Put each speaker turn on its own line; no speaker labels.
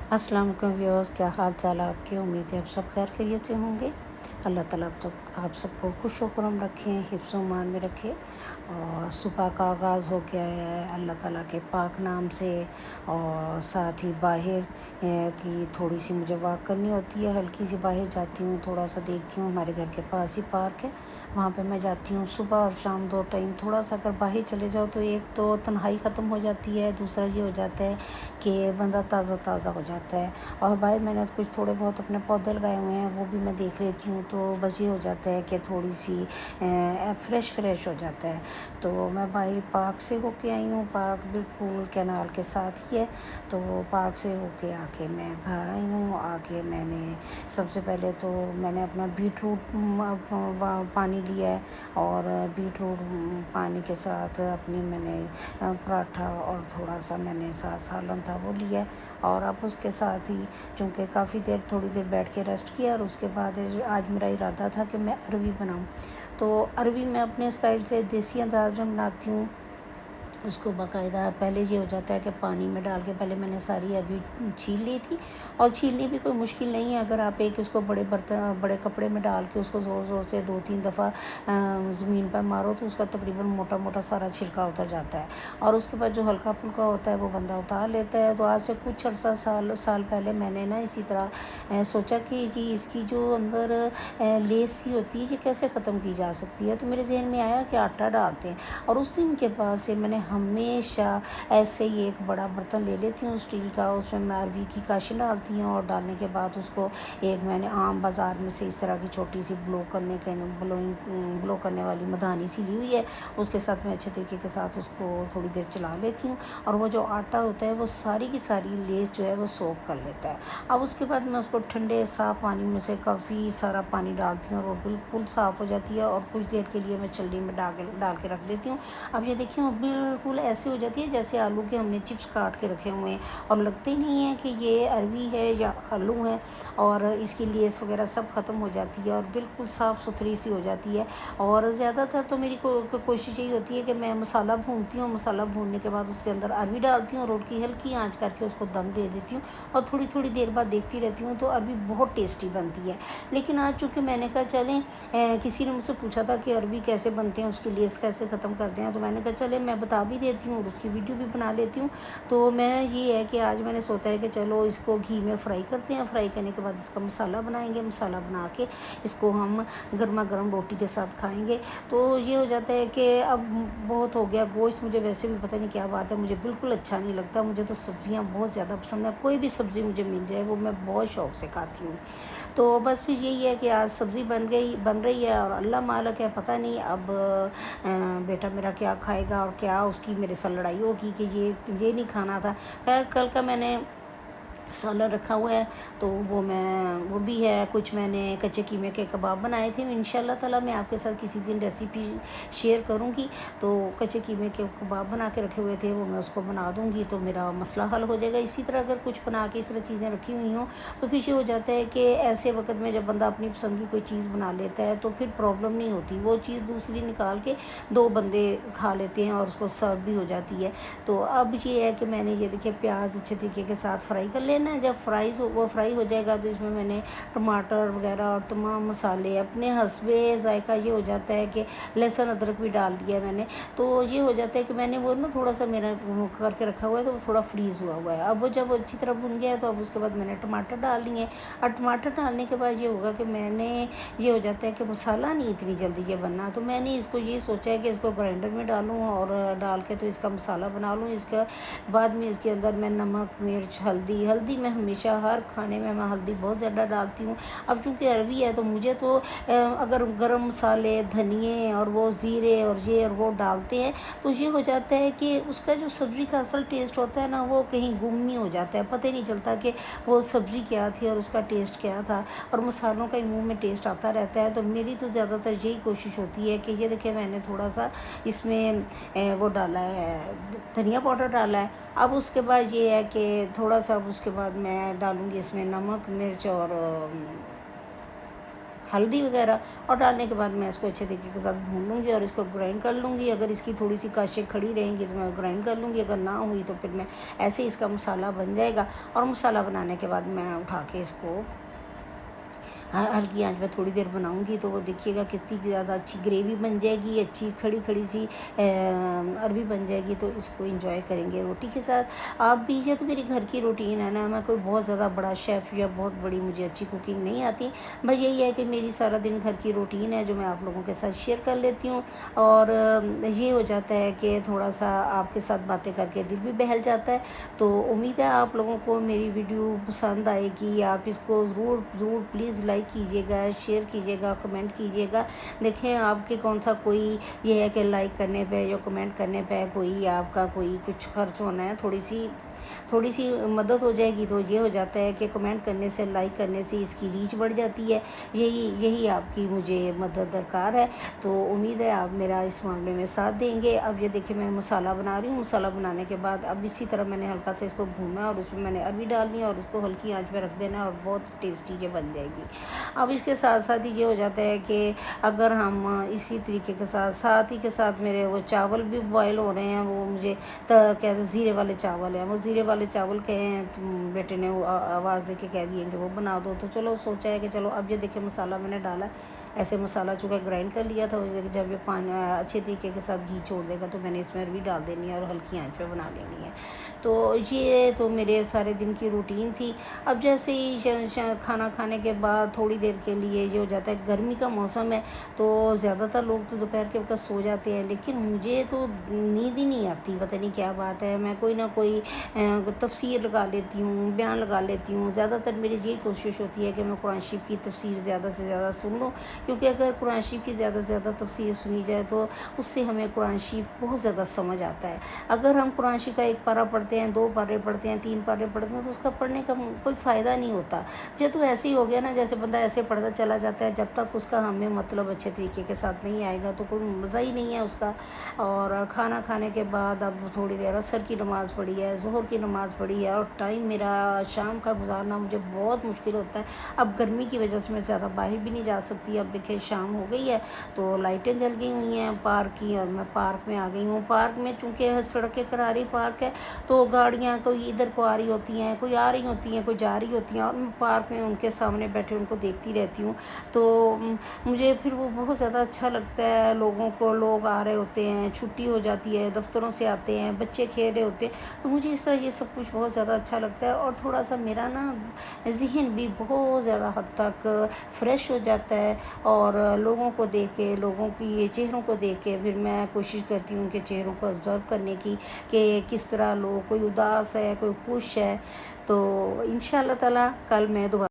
अस्सलाम वालेकुम व्यूअर्स, क्या हाल चाल है आपके। उम्मीद है आप सब खैर खैरियत से होंगे। अल्लाह ताला आप सबको खुश व खुरम रखें, हिफ्ज़ व मान में रखे। और सुबह का आगाज़ हो गया है अल्लाह ताला के पाक नाम से। और साथ ही बाहर की थोड़ी सी मुझे वॉक करनी होती है, हल्की सी बाहर जाती हूँ, थोड़ा सा देखती हूँ। हमारे घर के पास ही पार्क है, वहाँ पे मैं जाती हूँ सुबह और शाम दो टाइम। थोड़ा सा अगर बाहर चले जाओ तो एक तो तन्हाई ख़त्म हो जाती है, दूसरा ये हो जाता है कि बंदा ताज़ा ताज़ा हो जाता है। और बाहर मैंने कुछ थोड़े बहुत अपने पौधे लगाए हुए हैं, वो भी मैं देख लेती हूँ, तो बस ये हो जाता है कि थोड़ी सी फ्रेश हो जाता है। तो मैं बाहर पार्क से होके आई हूँ, पार्क बिल्कुल कैनाल के साथ ही है। तो पार्क से होके आके मैं घर आई हूँ। आके मैंने सबसे पहले तो मैंने अपना बीटरूट पानी लिया है, और बीटरूट पानी के साथ अपनी मैंने पराठा और थोड़ा सा मैंने साथ सालन था वो लिया। और अब उसके साथ ही चूँकि काफ़ी देर थोड़ी देर बैठ के रेस्ट किया, और उसके बाद आज मेरा इरादा था कि मैं अरवी बनाऊँ। तो अरवी मैं अपने स्टाइल से देसी अंदाज में बनाती हूँ। उसको बाकायदा पहले ये हो जाता है कि पानी में डाल के पहले मैंने सारी अरवी छील ली थी। और छीलनी भी कोई मुश्किल नहीं है, अगर आप एक उसको बड़े बर्तन बड़े कपड़े में डाल के उसको ज़ोर ज़ोर से 2-3 दफ़ा ज़मीन पर मारो तो उसका तकरीबन मोटा मोटा सारा छिलका उतर जाता है। और उसके बाद जो हल्का फुल्का होता है वो बंदा उतार लेता है। तो आज से कुछ अर्सा साल पहले मैंने ना इसी तरह सोचा कि जी इसकी जो अंदर लेस सी होती है ये कैसे ख़त्म की जा सकती है। तो मेरे जहन में आया कि आटा डालते हैं। और उस दिन के बाद से मैंने हमेशा ऐसे ही एक बड़ा बर्तन ले लेती हूँ स्टील का, उसमें मैं अरवी की काशी डालती हूँ। और डालने के बाद उसको एक मैंने आम बाज़ार में से इस तरह की छोटी सी ब्लो करने वाली मधानी सी ली हुई है। उसके साथ मैं अच्छे तरीके के साथ उसको थोड़ी देर चला लेती हूँ, और वो जो आटा होता है वो सारी की सारी लेस जो है वो सोख कर लेता है। अब उसके बाद मैं उसको ठंडे साफ़ पानी में से काफ़ी सारा पानी डालती हूँ, और वो बिल्कुल साफ़ हो जाती है। और कुछ देर के लिए मैं छलनी में डाल के रख देती हूँ। अब ये देखिए वो बिल्कुल ऐसे हो जाती है जैसे आलू के हमने चिप्स काट के रखे हुए हैं, और लगते ही नहीं है कि ये अरवी है या आलू है। और इसकी लेस वगैरह सब ख़त्म हो जाती है, और बिल्कुल साफ़ सुथरी सी हो जाती है। और ज़्यादातर तो मेरी कोशिश यही होती है कि मैं मसाला भूनती हूँ, मसाला भूनने के बाद उसके अंदर अरवी डालती हूँ, और उसकी हल्की आंच करके उसको दम दे देती हूँ। और थोड़ी थोड़ी देर बाद देखती रहती हूँ, तो अरवी बहुत टेस्टी बनती है। लेकिन आज चूँकि मैंने कहा चलें, किसी ने मुझसे पूछा था कि अरवी कैसे बनते हैं, उसकी लेस कैसे ख़त्म करते हैं, तो मैंने कहा चले मैं बता भी देती हूँ और उसकी वीडियो भी बना लेती हूँ। तो मैं ये है कि आज मैंने सोचा है कि चलो इसको घी में फ्राई करते हैं, फ्राई करने के बाद इसका मसाला बनाएंगे, मसाला बना के इसको हम गर्मा गर्म रोटी के साथ खाएंगे। तो ये हो जाता है कि अब बहुत हो गया गोश्त, मुझे वैसे भी पता नहीं क्या बात है, मुझे बिल्कुल अच्छा नहीं लगता। मुझे तो सब्ज़ियाँ बहुत ज़्यादा पसंद है, कोई भी सब्ज़ी मुझे मिल जाए वो मैं बहुत शौक़ से खाती हूँ। तो बस फिर यही है कि आज सब्ज़ी बन रही है, और अल्लाह मालिक है, पता नहीं अब बेटा मेरा क्या खाएगा और क्या उसकी मेरे साथ लड़ाई होगी कि ये नहीं खाना था। खैर कल का मैंने सालन रखा हुआ है, तो वो भी है। कुछ मैंने कच्चे कीमे के कबाब बनाए थे, इंशाल्लाह ताला मैं आपके साथ किसी दिन रेसिपी शेयर करूंगी। तो कच्चे कीमे के कबाब बना के रखे हुए थे, वो मैं उसको बना दूंगी तो मेरा मसला हल हो जाएगा। इसी तरह अगर कुछ बना के इस तरह चीज़ें रखी हुई हों तो फिर ये हो जाता है कि ऐसे वक्त में जब बंदा अपनी पसंद की कोई चीज़ बना लेता है तो फिर प्रॉब्लम नहीं होती, वो चीज़ दूसरी निकाल के दो बंदे खा लेते हैं और उसको सर्व भी हो जाती है। तो अब ये है कि मैंने ये देखिए प्याज अच्छे तरीके के साथ फ्राई कर लेना है। जब वो फ्राई हो जाएगा तो इसमें मैंने टमाटर वगैरह और तमाम मसाले अपने हस्बे ज़ायका, ये हो जाता है कि लहसुन अदरक भी डाल दिया मैंने। तो ये हो जाता है कि मैंने वो ना थोड़ा सा मेरा वो करके रखा हुआ है, तो वो थोड़ा फ्रीज़ हुआ है। अब वो जब अच्छी तरह भुन गया है तो अब उसके बाद मैंने टमाटर डाल लिए। और टमाटर डालने के बाद ये होगा कि ये हो जाता है कि मसाला नहीं इतनी जल्दी ये बनना, तो मैंने इसको ये सोचा है कि इसको ग्राइंडर में डालूँ और डाल के तो इसका मसाला बना लूँ। इसका बाद में इसके अंदर मैं नमक, मिर्च, हल्दी मैं हमेशा हर खाने में मैं हल्दी बहुत ज़्यादा डालती हूँ। अब चूँकि अरवी है तो मुझे तो अगर गरम मसाले, धनिए और वो ज़ीरे और ये और वो डालते हैं तो ये हो जाता है कि उसका जो सब्ज़ी का असल टेस्ट होता है ना वो कहीं गुम ही हो जाता है, पता ही नहीं चलता कि वो सब्ज़ी क्या थी और उसका टेस्ट क्या था। और मसालों का ही मुँह में टेस्ट आता रहता है। तो मेरी तो ज़्यादातर यही कोशिश होती है कि ये देखिए मैंने थोड़ा सा इसमें वो डाला है, धनिया पाउडर डाला है। अब उसके बाद ये है कि थोड़ा सा अब उसके बाद मैं डालूँगी इसमें नमक, मिर्च और हल्दी वगैरह, और डालने के बाद मैं इसको अच्छे तरीके के साथ भून लूँगी और इसको ग्राइंड कर लूँगी। अगर इसकी थोड़ी सी काशें खड़ी रहेंगी तो मैं ग्राइंड कर लूँगी, अगर ना हुई तो फिर मैं ऐसे ही इसका मसाला बन जाएगा। और मसाला बनाने के बाद मैं उठा के इसको हल्की आंच में थोड़ी देर बनाऊंगी, तो वो देखिएगा कितनी ज़्यादा अच्छी ग्रेवी बन जाएगी, अच्छी खड़ी खड़ी सी अरबी बन जाएगी। तो इसको एंजॉय करेंगे रोटी के साथ। आप भी, ये तो मेरी घर की रूटीन है ना, मैं कोई बहुत ज़्यादा बड़ा शेफ़ या बहुत बड़ी मुझे अच्छी कुकिंग नहीं आती, बस यही है कि मेरी सारा दिन घर की रूटीन है जो मैं आप लोगों के साथ शेयर कर लेती हूँ। और ये हो जाता है कि थोड़ा सा आपके साथ बातें करके दिल भी बहल जाता है। तो उम्मीद है आप लोगों को मेरी वीडियो पसंद आएगी। आप इसको ज़रूर ज़रूर प्लीज़ लाइक कीजिएगा, शेयर कीजिएगा, कमेंट कीजिएगा। देखें आपके कौन सा कोई ये है कि लाइक करने पे या कमेंट करने पे कोई आपका कोई कुछ खर्च होना है, थोड़ी सी मदद हो जाएगी। तो ये हो जाता है कि कमेंट करने से, लाइक करने से इसकी रीच बढ़ जाती है। यही आपकी मुझे मदद दरकार है। तो उम्मीद है आप मेरा इस मामले में साथ देंगे। अब ये देखिए मैं मसाला बना रही हूँ। मसाला बनाने के बाद अब इसी तरह मैंने हल्का से इसको भूना और उसमें मैंने अरबी डालनी है और उसको हल्की आंच पे रख देना और बहुत टेस्टी ये बन जाएगी। अब इसके साथ साथ ही ये हो जाता है कि अगर हम इसी तरीके के साथ ही के साथ मेरे वो चावल भी बॉयल हो रहे हैं। वो मुझे कहते ज़ीरे वाले चावल हैं, वो ज़ीरे वाले चावल कहे हैं, बेटे ने आवाज़ दे के कह दिए कि वो बना दो। तो चलो सोचा है कि चलो अब ये देखिए मसाला मैंने डाला, ऐसे मसाला चूँकि ग्राइंड कर लिया था। जब ये पानी अच्छे तरीके के साथ घी छोड़ देगा तो मैंने इसमें अरबी डाल देनी है और हल्की आंच पे बना लेनी है। तो ये तो मेरे सारे दिन की रूटीन थी। अब जैसे ही खाना खाने के बाद थोड़ी देर के लिए ये हो जाता है, गर्मी का मौसम है तो ज़्यादातर लोग तो दोपहर के वक्त सो जाते हैं, लेकिन मुझे तो नींद ही नहीं आती, पता नहीं क्या बात है। मैं कोई ना कोई तफसीर लगा लेती हूँ, बयान लगा लेती हूँ। ज़्यादातर मेरी यही कोशिश होती है कि मैं कुरान शरीफ की तफसीर ज़्यादा से ज़्यादा सुन लूँ, क्योंकि अगर कुरान शरीफ की ज़्यादा से ज़्यादा तफसीर सुनी जाए तो उससे हमें कुरान शरीफ बहुत ज़्यादा समझ आता है। अगर हम कुरान शरीफ का एक पारा पढ़ते हैं, 2 पारे पढ़ते हैं, 3 पारे पढ़ते हैं, तो उसका पढ़ने का कोई फ़ायदा नहीं होता। ये तो ऐसे ही हो गया ना, जैसे बंदा ऐसे पढ़ता चला जाता है, जब तक उसका हमें मतलब अच्छे तरीके के साथ नहीं आएगा तो कोई मज़ा ही नहीं है उसका। और खाना खाने के बाद अब थोड़ी देर असर की नमाज़ पढ़ी है, ज़ोहर की नमाज़ पढ़ी है, और टाइम मेरा शाम का गुजारना मुझे बहुत मुश्किल होता है। अब गर्मी की वजह से मैं ज़्यादा बाहर भी नहीं जा सकती। अब देखिए शाम हो गई है तो लाइटें जल गई हुई हैं पार्क की, और मैं पार्क में आ गई हूँ। पार्क में चूँकि सड़क के किनारे पार्क है तो गाड़ियाँ कोई इधर को आ रही होती हैं, कोई आ रही होती हैं, कोई जा रही होती हैं, और मैं पार्क में उनके सामने बैठे उनको देखती रहती हूँ। तो मुझे फिर वो बहुत ज़्यादा अच्छा लगता है। लोग आ रहे होते हैं, छुट्टी हो जाती है, दफ्तरों से आते हैं, बच्चे खेल रहे होते हैं, तो मुझे इस तरह ये सब कुछ बहुत ज़्यादा अच्छा लगता है। और थोड़ा सा मेरा ना ज़हन भी बहुत ज़्यादा हद तक फ्रेश हो जाता है। और लोगों को देख के, लोगों की ये चेहरों को देख के फिर मैं कोशिश करती हूँ कि चेहरों को ऑब्ज़र्व करने की कि किस तरह लोग, कोई उदास है, कोई खुश है। तो इंशाअल्लाह ताला कल मैं दोबारा